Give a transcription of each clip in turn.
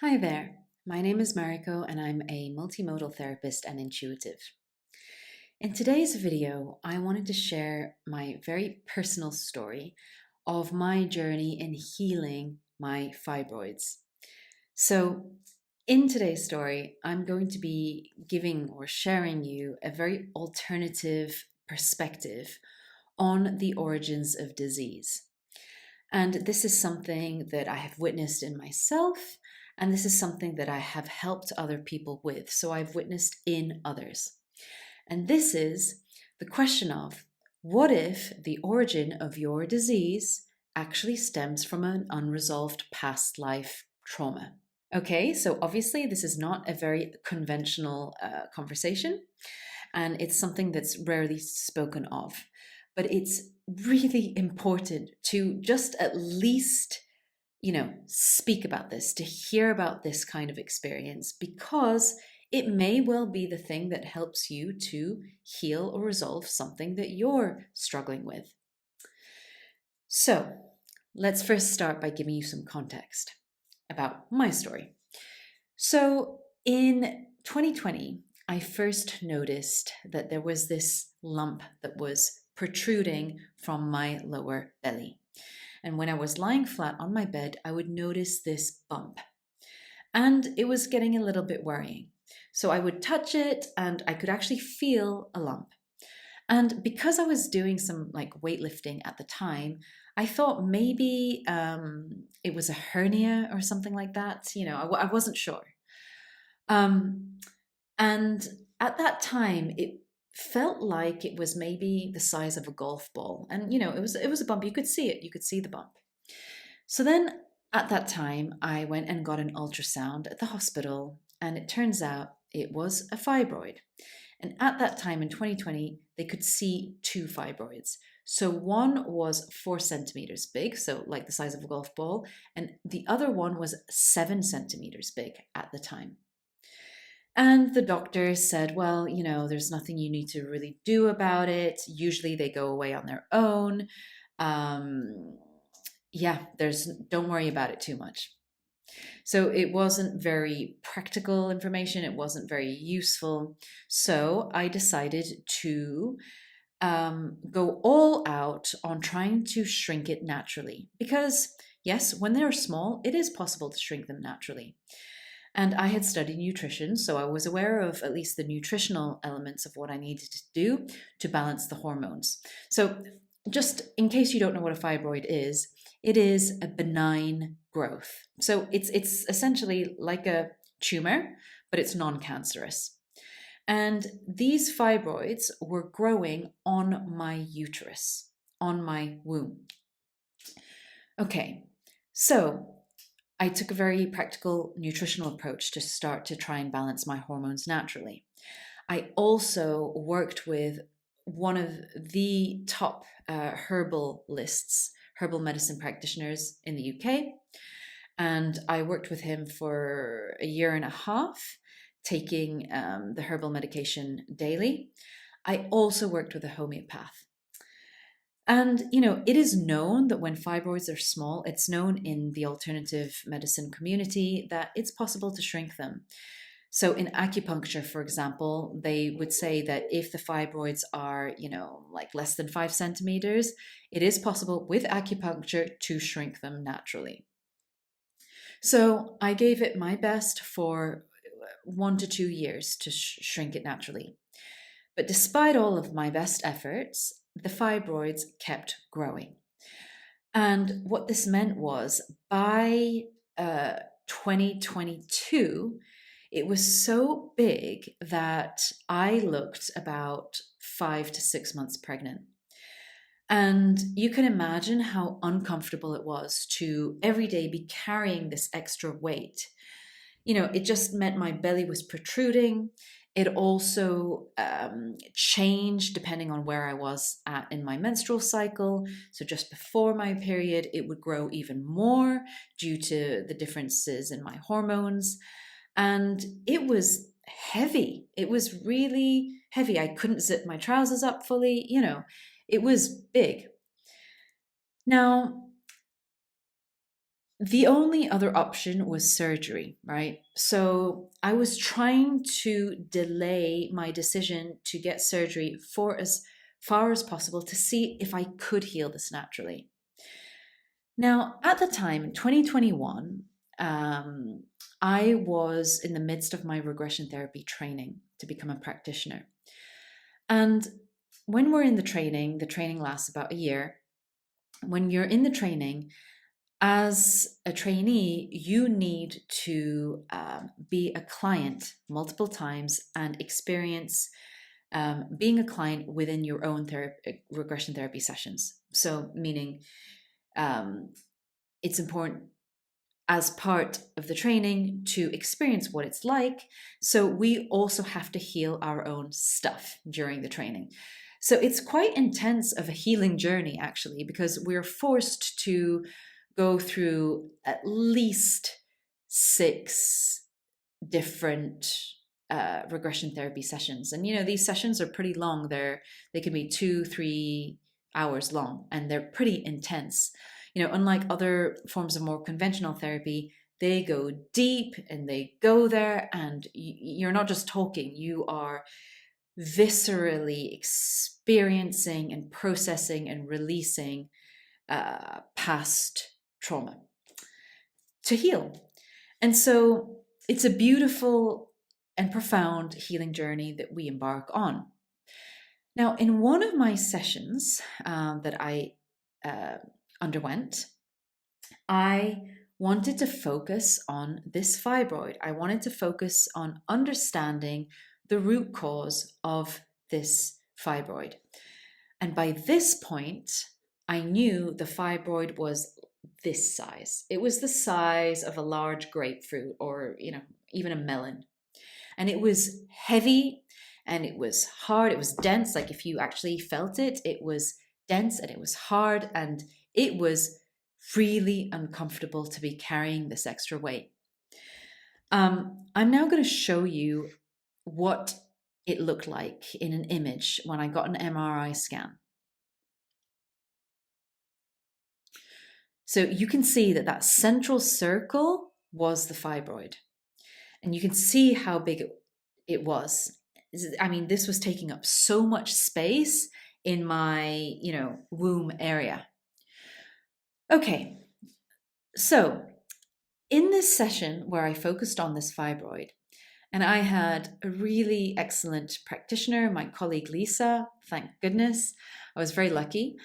Hi there, my name is Mariko and I'm a multimodal therapist and intuitive. In today's video, I wanted to share my very personal story of my journey in healing my fibroids. So, in today's story, I'm going to be giving or sharing you a very alternative perspective on the origins of disease. And this is something that I have witnessed in myself, and this is something that I have helped other people with. So I've witnessed in others. And this is the question of what if the origin of your disease actually stems from an unresolved past life trauma? Okay, so obviously, this is not a very conventional conversation, and it's something that's rarely spoken of. But it's really important to just at least, speak about this, to hear about this kind of experience, because it may well be the thing that helps you to heal or resolve something that you're struggling with. So, let's first start by giving you some context about my story. So, in 2020, I first noticed that there was this lump that was protruding from my lower belly. And when I was lying flat on my bed, I would notice this bump. And it was getting a little bit worrying. So I would touch it and I could actually feel a lump. And because I was doing some weightlifting at the time, I thought maybe it was a hernia or something like that. I wasn't sure. Um, and at that time, it felt like it was maybe the size of a golf ball. And it was a bump. You could see it. You could see the bump. So then at that time, I went and got an ultrasound at the hospital, and it turns out it was a fibroid. And at that time in 2020, they could see two fibroids. So one was 4 centimeters big, so like the size of a golf ball, and the other one was 7 centimeters big at the time. And the doctor said, well, there's nothing you need to really do about it. Usually they go away on their own. Um, yeah, don't worry about it too much. So it wasn't very practical information. It wasn't very useful. So I decided to go all out on trying to shrink it naturally. Because, yes, when they're small, it is possible to shrink them naturally. And I had studied nutrition, so I was aware of at least the nutritional elements of what I needed to do to balance the hormones. So, just in case you don't know what a fibroid is, it is a benign growth. So, it's essentially like a tumor, but it's non cancerous. And these fibroids were growing on my uterus, on my womb. Okay, so I took a very practical nutritional approach to start to try and balance my hormones naturally. I also worked with one of the top herbal medicine practitioners in the UK. And I worked with him for a year and a half, taking the herbal medication daily. I also worked with a homeopath. And, it is known that when fibroids are small, it's known in the alternative medicine community that it's possible to shrink them. So in acupuncture, for example, they would say that if the fibroids are, like less than 5 centimeters, it is possible with acupuncture to shrink them naturally. So I gave it my best for 1 to 2 years to shrink it naturally. But despite all of my best efforts, the fibroids kept growing. And what this meant was by 2022, it was so big that I looked about 5 to 6 months pregnant. And you can imagine how uncomfortable it was to every day be carrying this extra weight. It just meant my belly was protruding. It also changed depending on where I was at in my menstrual cycle. So just before my period, it would grow even more due to the differences in my hormones. And it was heavy. It was really heavy. I couldn't zip my trousers up fully. It was big. Now, The only other option was surgery, right? So I was trying to delay my decision to get surgery for as far as possible to see if I could heal this naturally. Now, at the time, in 2021, I was in the midst of my regression therapy training to become a practitioner. And when we're in the training lasts about a year. When you're in the training, as a trainee, you need to be a client multiple times and experience being a client within your own regression therapy sessions. So, meaning it's important as part of the training to experience what it's like. So we also have to heal our own stuff during the training. So it's quite intense of a healing journey, actually, because we're forced to go through at least 6 different regression therapy sessions. And, these sessions are pretty long. They can be 2-3 hours long, and they're pretty intense. Unlike other forms of more conventional therapy, they go deep and they go there, and you're not just talking, you are viscerally experiencing and processing and releasing past trauma to heal. And so it's a beautiful and profound healing journey that we embark on. Now, in one of my sessions that I underwent, I wanted to focus on this fibroid. I wanted to focus on understanding the root cause of this fibroid. And by this point, I knew the fibroid was this size. It was the size of a large grapefruit or, even a melon. And it was heavy and it was hard. It was dense. Like if you actually felt it, it was dense and it was hard and it was really uncomfortable to be carrying this extra weight. I'm now going to show you what it looked like in an image when I got an MRI scan. So you can see that central circle was the fibroid. And you can see how big it was. I mean, this was taking up so much space in my, womb area. Okay, so in this session where I focused on this fibroid, and I had a really excellent practitioner, my colleague Lisa, thank goodness, I was very lucky.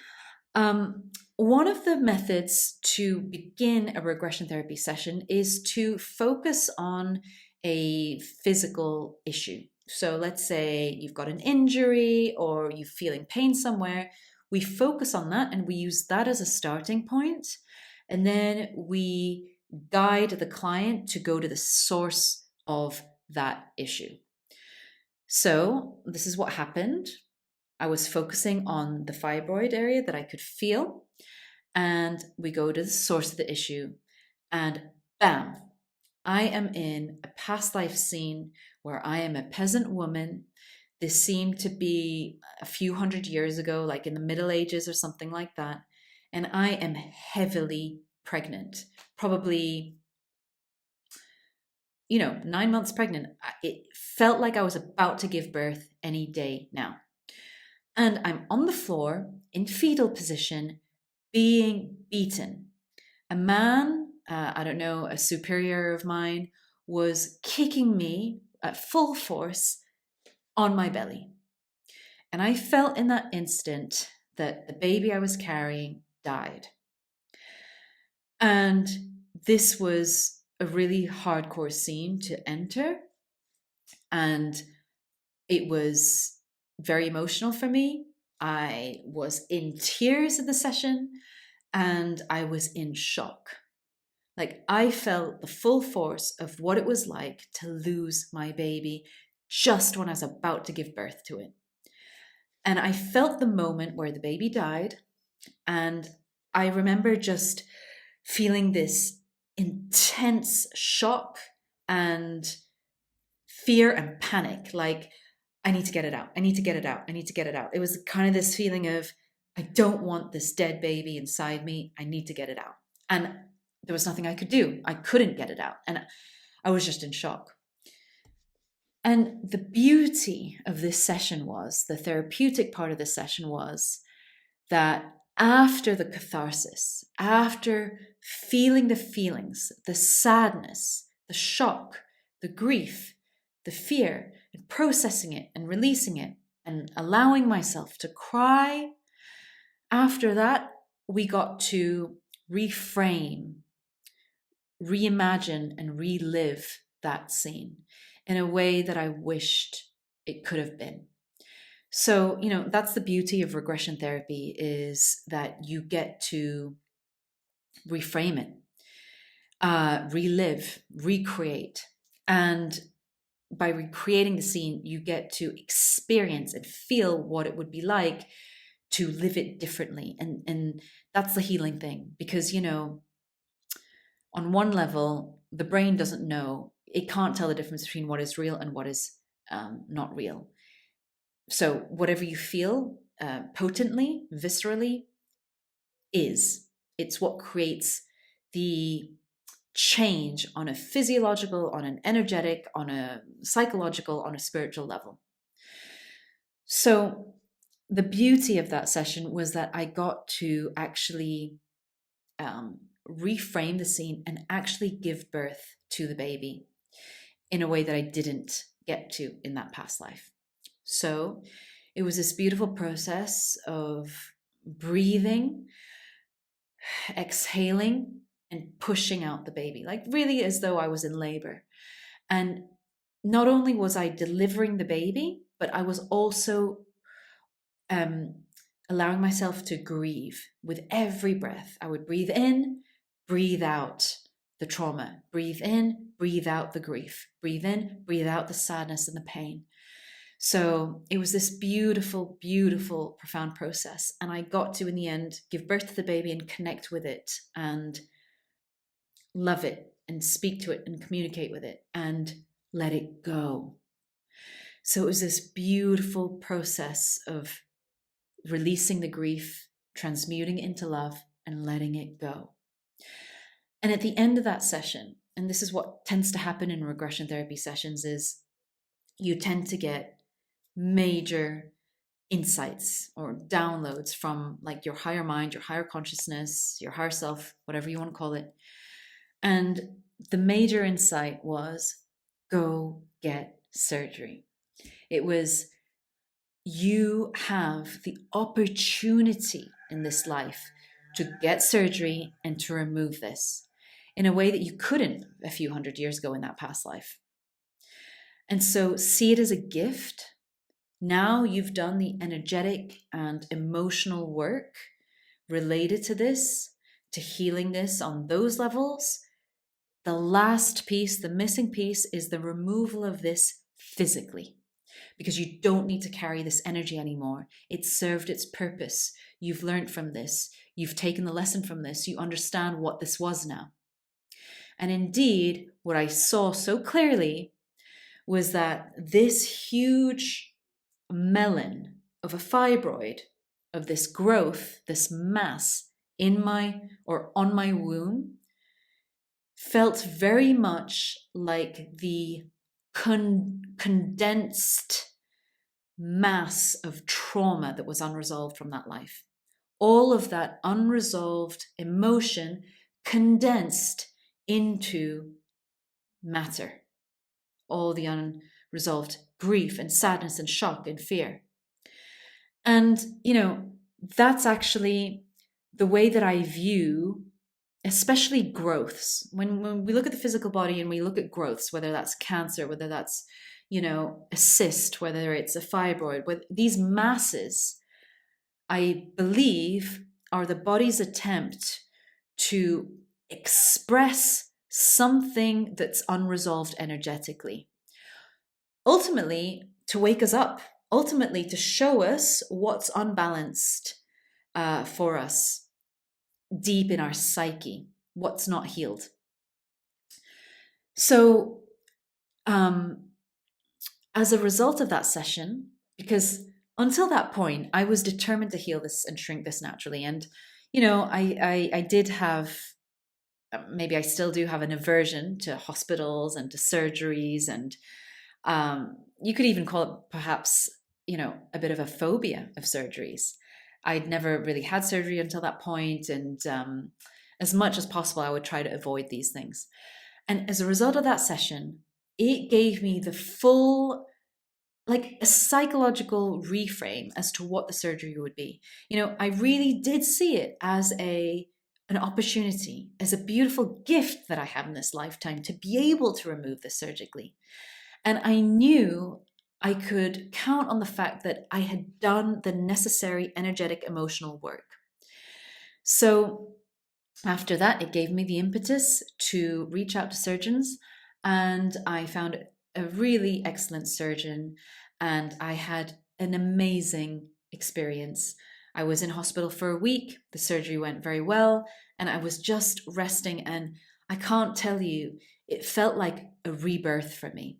One of the methods to begin a regression therapy session is to focus on a physical issue. So let's say you've got an injury or you're feeling pain somewhere. We focus on that and we use that as a starting point. And then we guide the client to go to the source of that issue. So this is what happened. I was focusing on the fibroid area that I could feel, and we go to the source of the issue, and bam, I am in a past life scene where I am a peasant woman. This seemed to be a few hundred years ago, like in the Middle Ages or something like that, and I am heavily pregnant, probably 9 months pregnant. It felt like I was about to give birth any day now. And I'm on the floor in fetal position, being beaten. A man, I don't know, a superior of mine, was kicking me at full force on my belly. And I felt in that instant that the baby I was carrying died. And this was a really hardcore scene to enter. And it was very emotional for me. I was in tears in the session and I was in shock. Like I felt the full force of what it was like to lose my baby just when I was about to give birth to it. And I felt the moment where the baby died. And I remember just feeling this intense shock and fear and panic. Like, I need to get it out. I need to get it out. I need to get it out. It was kind of this feeling of, I don't want this dead baby inside me. I need to get it out. And there was nothing I could do. I couldn't get it out. And I was just in shock. And the beauty of this session was, the therapeutic part of this session was that after the catharsis, after feeling the feelings, the sadness, the shock, the grief, the fear, and processing it and releasing it and allowing myself to cry, after that, we got to reframe, reimagine, and relive that scene in a way that I wished it could have been. So, that's the beauty of regression therapy, is that you get to reframe it, relive, recreate. And by recreating the scene, you get to experience and feel what it would be like to live it differently. And that's the healing thing, because, on one level, the brain doesn't know, it can't tell the difference between what is real and what is not real. So whatever you feel potently, viscerally, it's what creates the change on a physiological, on an energetic, on a psychological, on a spiritual level. So the beauty of that session was that I got to actually reframe the scene and actually give birth to the baby in a way that I didn't get to in that past life. So it was this beautiful process of breathing, exhaling, and pushing out the baby, like really as though I was in labor. And not only was I delivering the baby, but I was also allowing myself to grieve with every breath. I would breathe in, breathe out the trauma, breathe in, breathe out the grief, breathe in, breathe out the sadness and the pain. So it was this beautiful, beautiful, profound process. And I got to, in the end, give birth to the baby and connect with it and love it and speak to it and communicate with it and let it go. So it was this beautiful process of releasing the grief, transmuting it into love, and letting it go. And at the end of that session, and this is what tends to happen in regression therapy sessions, is you tend to get major insights or downloads from like your higher mind, your higher consciousness, your higher self, whatever you want to call it. And the major insight was, go get surgery. It was, you have the opportunity in this life to get surgery and to remove this in a way that you couldn't a few hundred years ago in that past life. And so see it as a gift. Now you've done the energetic and emotional work related to this, to healing this on those levels. The last piece, the missing piece, is the removal of this physically, because you don't need to carry this energy anymore. It served its purpose. You've learned from this. You've taken the lesson from this. You understand what this was now. And indeed, what I saw so clearly was that this huge melon of a fibroid, of this growth, this mass in my or on my womb, felt very much like the condensed mass of trauma that was unresolved from that life. All of that unresolved emotion condensed into matter. All the unresolved grief and sadness and shock and fear. And, that's actually the way that I view, especially growths. When we look at the physical body and we look at growths, whether that's cancer, whether that's, a cyst, whether it's a fibroid, these masses, I believe, are the body's attempt to express something that's unresolved energetically. Ultimately, to wake us up, ultimately to show us what's unbalanced for us deep in our psyche, what's not healed. So as a result of that session, because until that point, I was determined to heal this and shrink this naturally. And, I did have maybe I still do have an aversion to hospitals and to surgeries, and you could even call it perhaps, a bit of a phobia of surgeries. I'd never really had surgery until that point, and as much as possible, I would try to avoid these things. And as a result of that session, it gave me the full, like a psychological reframe as to what the surgery would be. I really did see it as an opportunity, as a beautiful gift that I have in this lifetime to be able to remove this surgically. And I knew I could count on the fact that I had done the necessary energetic, emotional work. So after that, it gave me the impetus to reach out to surgeons, and I found a really excellent surgeon, and I had an amazing experience. I was in hospital for a week. The surgery went very well, and I was just resting, and I can't tell you, it felt like a rebirth for me.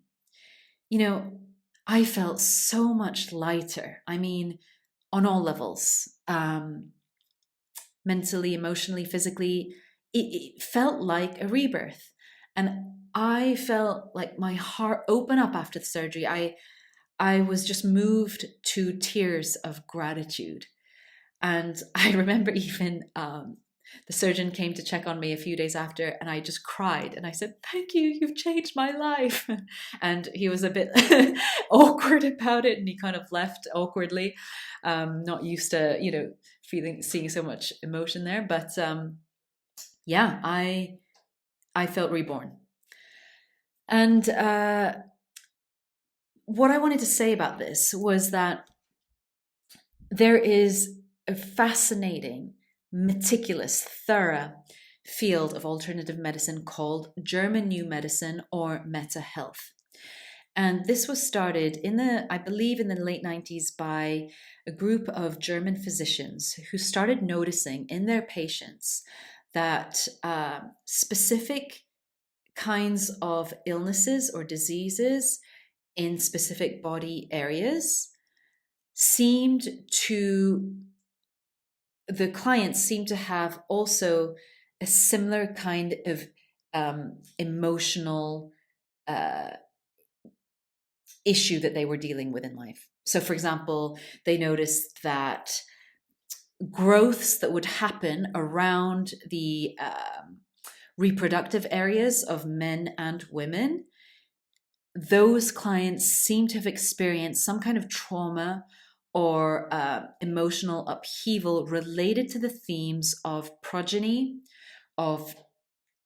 I felt so much lighter. I mean, on all levels. Mentally, emotionally, physically, it felt like a rebirth. And I felt like my heart open up after the surgery. I was just moved to tears of gratitude. And I remember even the surgeon came to check on me a few days after, and I just cried. And I said, "Thank you, you've changed my life." And he was a bit awkward about it, and he kind of left awkwardly, not used to, seeing so much emotion there. But yeah, I felt reborn. And what I wanted to say about this was that there is a fascinating, meticulous, thorough field of alternative medicine called German New Medicine or Meta Health. And this was started I believe in the late 90s by a group of German physicians who started noticing in their patients that specific kinds of illnesses or diseases in specific body areas the clients seemed to have also a similar kind of emotional issue that they were dealing with in life. So, for example, they noticed that growths that would happen around the reproductive areas of men and women, those clients seem to have experienced some kind of trauma or emotional upheaval related to the themes of progeny, of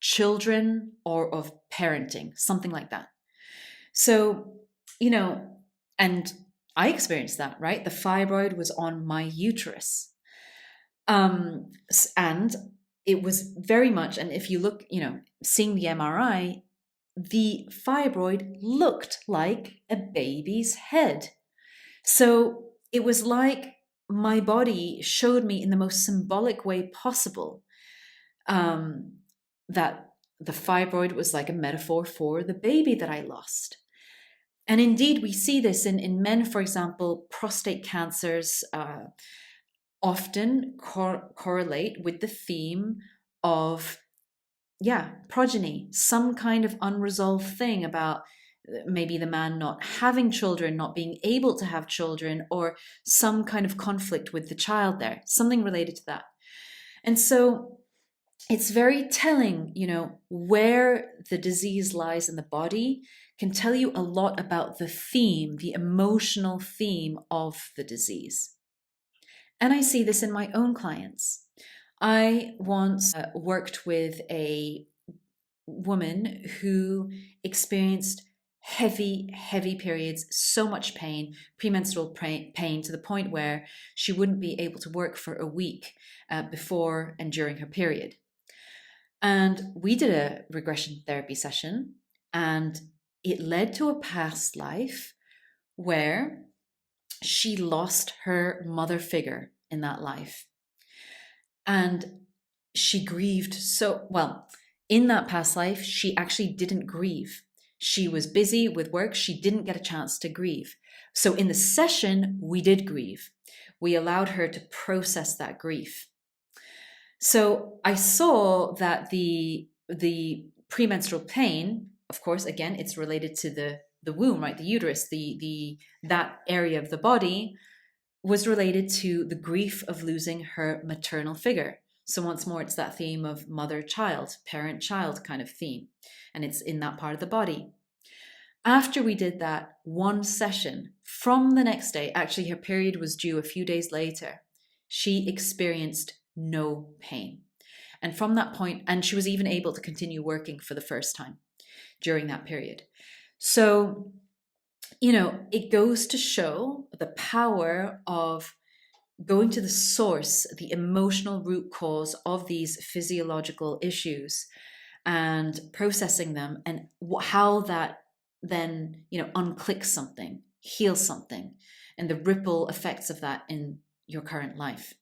children, or of parenting, something like that. So, and I experienced that, right? The fibroid was on my uterus. And it was very much, and if you look, seeing the MRI, the fibroid looked like a baby's head. So it was like my body showed me in the most symbolic way possible that the fibroid was like a metaphor for the baby that I lost. And indeed, we see this in men, for example. Prostate cancers often correlate with the theme of progeny, some kind of unresolved thing about maybe the man not having children, not being able to have children, or some kind of conflict with the child there, something related to that. And so it's very telling, where the disease lies in the body can tell you a lot about the theme, the emotional theme of the disease. And I see this in my own clients. I once worked with a woman who experienced heavy periods, so much pain, premenstrual pain, to the point where she wouldn't be able to work for a week before and during her period. And we did a regression therapy session, and it led to a past life where she lost her mother figure in that life. And she grieved so well. In that past life, she actually didn't grieve. She was busy with work. She didn't get a chance to grieve. So in the session, we did grieve. We allowed her to process that grief. So I saw that the the premenstrual pain, of course, again, it's related to the womb, right? The uterus, that area of the body was related to the grief of losing her maternal figure. So once more, it's that theme of mother-child, parent-child kind of theme. And it's in that part of the body. After we did that one session, from the next day, actually her period was due a few days later, she experienced no pain. And from that point, and she was even able to continue working for the first time during that period. So, it goes to show the power of going to the source, the emotional root cause of these physiological issues and processing them, and how that then, unclicks something, heals something, and the ripple effects of that in your current life.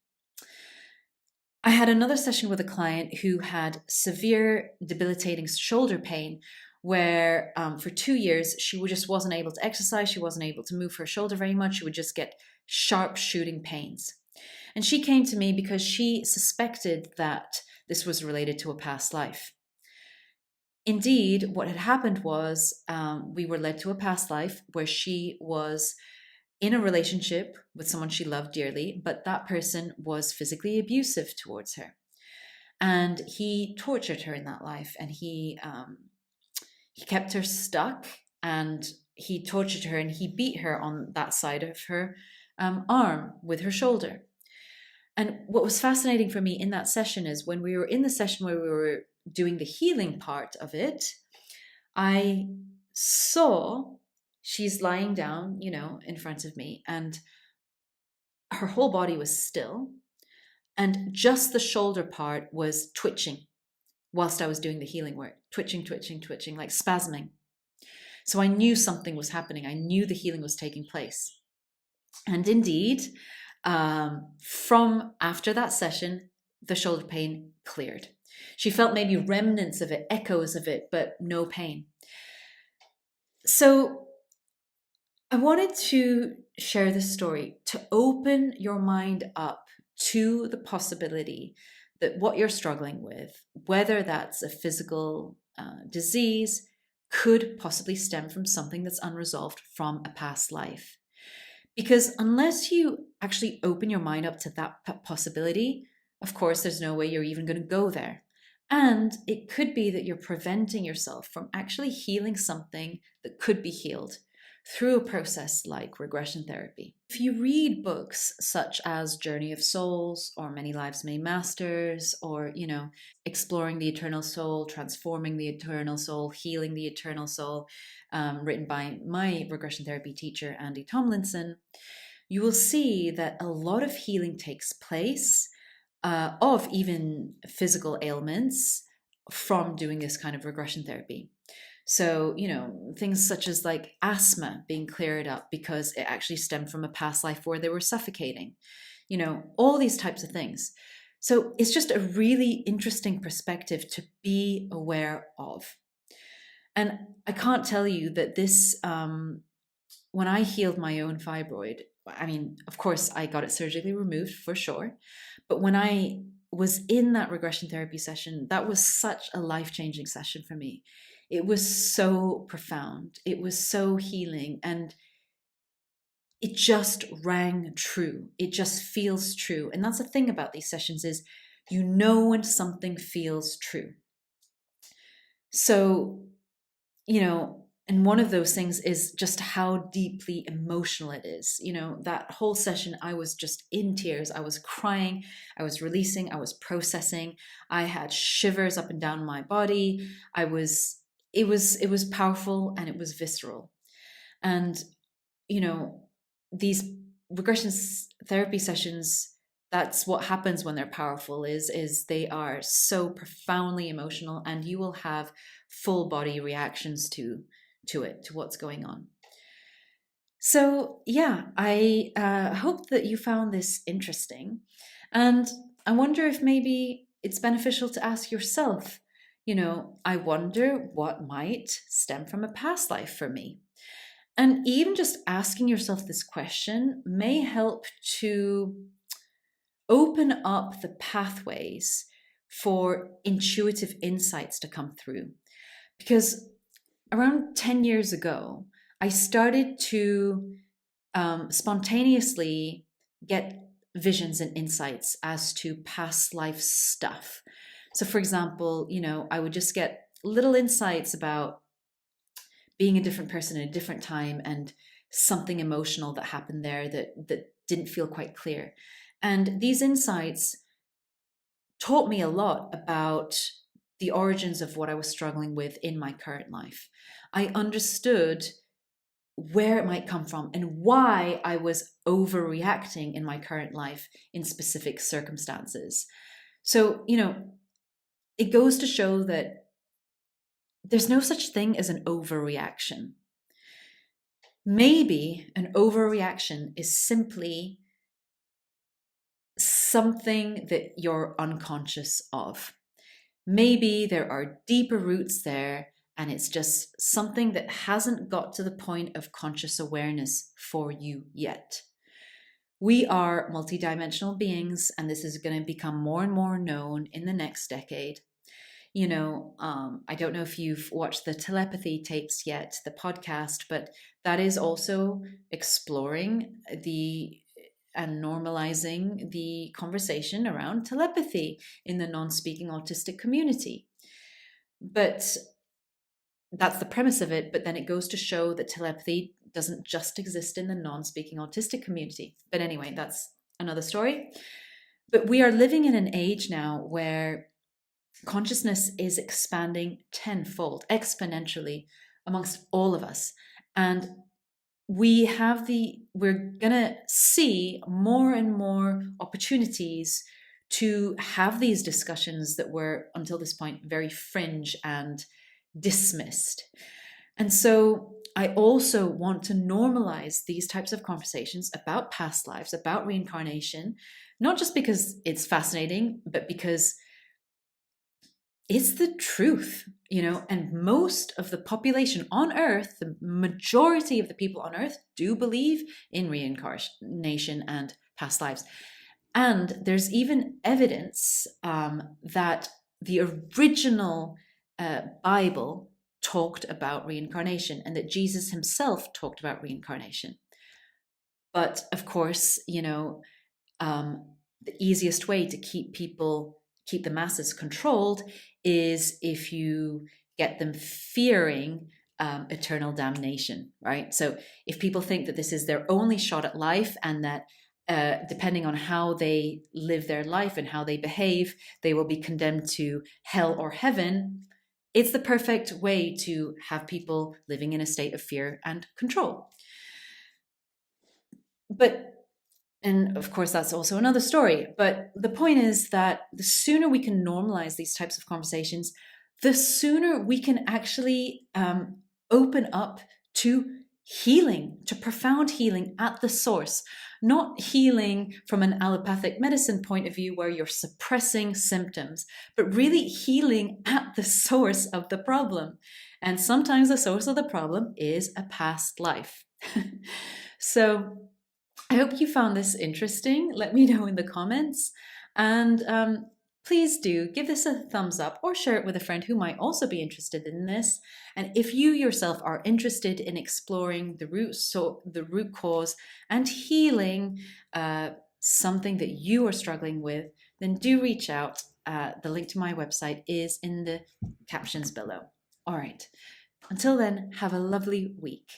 I had another session with a client who had severe debilitating shoulder pain where for 2 years she just wasn't able to exercise. She wasn't able to move her shoulder very much. She would just get sharp shooting pains. And she came to me because she suspected that this was related to a past life. Indeed, what had happened was we were led to a past life where she was in a relationship with someone she loved dearly, but that person was physically abusive towards her. And he tortured her in that life, and he kept her stuck, and he tortured her, and he beat her on that side of her arm with her shoulder. And what was fascinating for me in that session is when we were in the session where we were doing the healing part of it, I saw she's lying down, in front of me, and her whole body was still, and just the shoulder part was twitching whilst I was doing the healing work. Twitching, like spasming. So I knew something was happening. I knew the healing was taking place. And indeed, from after that session, the shoulder pain cleared. She felt maybe remnants of it, echoes of it, but no pain. So I wanted to share this story to open your mind up to the possibility that what you're struggling with, whether that's a physical disease, could possibly stem from something that's unresolved from a past life. Because unless you actually open your mind up to that possibility, of course, there's no way you're even going to go there. And it could be that you're preventing yourself from actually healing something that could be healed through a process like regression therapy. If you read books such as Journey of Souls or Many Lives, Many Masters, or, Exploring the Eternal Soul, Transforming the Eternal Soul, Healing the Eternal Soul, written by my regression therapy teacher, Andy Tomlinson, you will see that a lot of healing takes place of even physical ailments from doing this kind of regression therapy. So, things such as like asthma being cleared up because it actually stemmed from a past life where they were suffocating, all these types of things. So it's just a really interesting perspective to be aware of. And I can't tell you that this, when I healed my own fibroid, I mean, of course, I got it surgically removed for sure. But when I was in that regression therapy session, that was such a life-changing session for me. It was so profound. It was so healing. And it just rang true. It just feels true. And that's the thing about these sessions is when something feels true. So, and one of those things is just how deeply emotional it is. That whole session, I was just in tears. I was crying. I was releasing. I was processing. I had shivers up and down my body. It was powerful, and it was visceral. And, these regression therapy sessions, that's what happens when they're powerful is they are so profoundly emotional, and you will have full body reactions to what's going on. So yeah, I hope that you found this interesting, and I wonder if maybe it's beneficial to ask yourself, I wonder what might stem from a past life for me. And even just asking yourself this question may help to open up the pathways for intuitive insights to come through. Because around 10 years ago, I started to spontaneously get visions and insights as to past life stuff. So, for example, I would just get little insights about being a different person in a different time and something emotional that happened there that didn't feel quite clear. And these insights taught me a lot about the origins of what I was struggling with in my current life. I understood where it might come from and why I was overreacting in my current life in specific circumstances. So, it goes to show that there's no such thing as an overreaction. Maybe an overreaction is simply something that you're unconscious of. Maybe there are deeper roots there, and it's just something that hasn't got to the point of conscious awareness for you yet. We are multidimensional beings, and this is going to become more and more known in the next decade. I don't know if you've watched the Telepathy Tapes yet, the podcast, but that is also exploring and normalizing the conversation around telepathy in the non-speaking autistic community. But that's the premise of it. But then it goes to show that telepathy doesn't just exist in the non-speaking autistic community. But anyway, that's another story. But we are living in an age now where consciousness is expanding tenfold, exponentially amongst all of us. And we're gonna see more and more opportunities to have these discussions that were until this point very fringe and dismissed. And so I also want to normalize these types of conversations about past lives, about reincarnation, not just because it's fascinating, but because it's the truth, and most of the population on Earth, the majority of the people on Earth, do believe in reincarnation and past lives. And there's even evidence that the original Bible talked about reincarnation and that Jesus himself talked about reincarnation. But of course, the easiest way to keep the masses controlled is if you get them fearing eternal damnation, right? So if people think that this is their only shot at life and that depending on how they live their life and how they behave, they will be condemned to hell or heaven, it's the perfect way to have people living in a state of fear and control. And of course, that's also another story. But the point is that the sooner we can normalize these types of conversations, the sooner we can actually open up to healing, to profound healing at the source, not healing from an allopathic medicine point of view where you're suppressing symptoms, but really healing at the source of the problem. And sometimes the source of the problem is a past life. So I hope you found this interesting. Let me know in the comments. And please do give this a thumbs up or share it with a friend who might also be interested in this. And if you yourself are interested in exploring the root cause and healing something that you are struggling with, then do reach out. The link to my website is in the captions below. All right. Until then, have a lovely week.